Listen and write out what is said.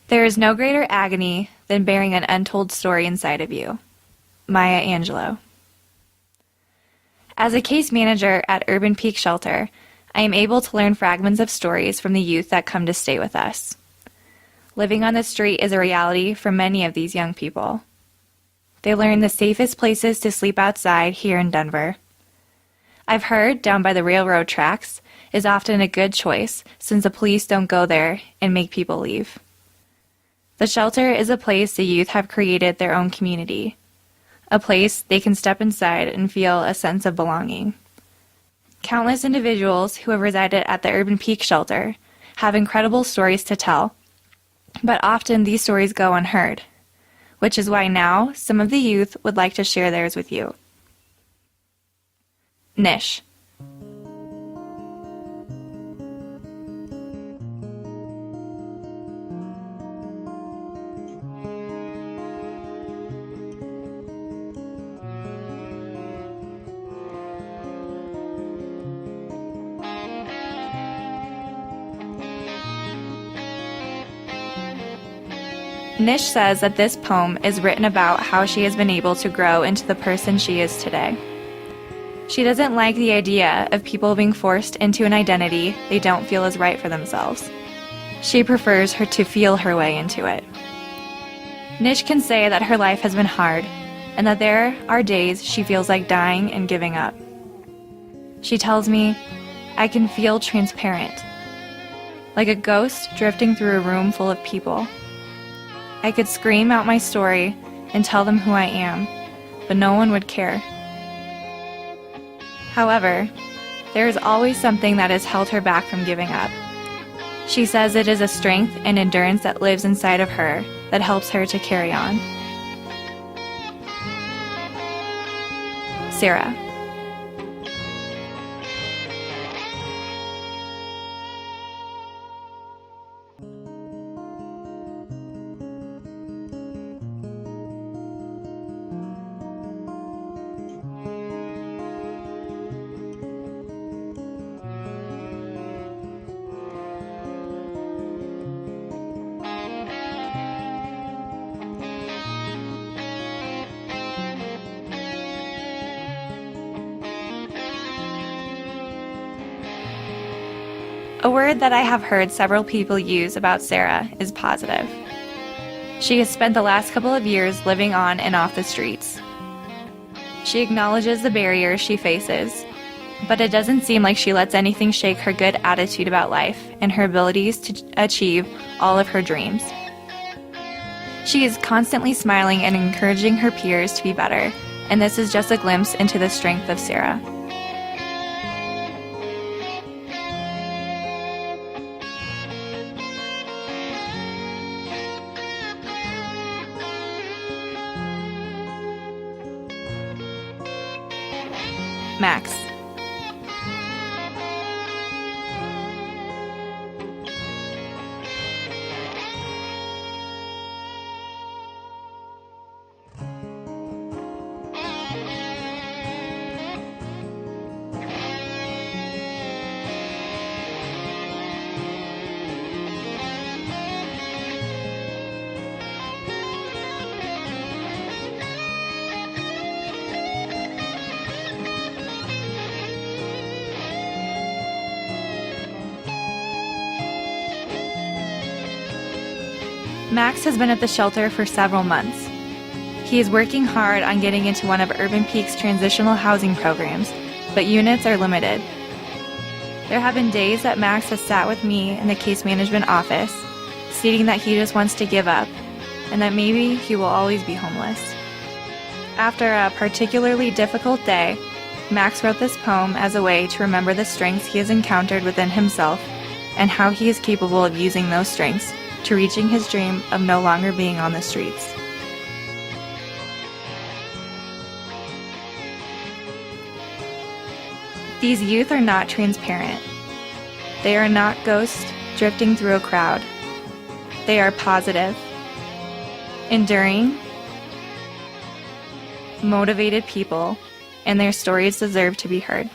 There is no greater agony than bearing an untold story inside of you. Maya Angelou. As a case manager at Urban Peak Shelter, I am able to learn fragments of stories from the youth that come to stay with us. Living on the street is a reality for many of these young people. They learn the safest places to sleep outside here in Denver. I've heard down by the railroad tracks is often a good choice since the police don't go there and make people leave. The shelter is a place the youth have created their own community, a place they can step inside and feel a sense of belonging. Countless individuals who have resided at the Urban Peak Shelter have incredible stories to tell, but often these stories go unheard, which is why now some of the youth would like to share theirs with you. Nish. Nish says that this poem is written about how she has been able to grow into the person she is today. She doesn't like the idea of people being forced into an identity they don't feel is right for themselves. She prefers to feel her way into it. Nish can say that her life has been hard, and that there are days she feels like dying and giving up. She tells me, "I can feel transparent, like a ghost drifting through a room full of people. I could scream out my story and tell them who I am, but no one would care." However, there is always something that has held her back from giving up. She says it is a strength and endurance that lives inside of her that helps her to carry on. Sarah. A word that I have heard several people use about Sarah is positive. She has spent the last couple of years living on and off the streets. She acknowledges the barriers she faces, but it doesn't seem like she lets anything shake her good attitude about life and her abilities to achieve all of her dreams. She is constantly smiling and encouraging her peers to be better, and this is just a glimpse into the strength of Sarah. Max. Max has been at the shelter for several months. He is working hard on getting into one of Urban Peak's transitional housing programs, but units are limited. There have been days that Max has sat with me in the case management office, stating that he just wants to give up, and that maybe he will always be homeless. After a particularly difficult day, Max wrote this poem as a way to remember the strengths he has encountered within himself and how he is capable of using those strengths to reaching his dream of no longer being on the streets. These youth are not transparent. They are not ghosts drifting through a crowd. They are positive, enduring, motivated people, and their stories deserve to be heard.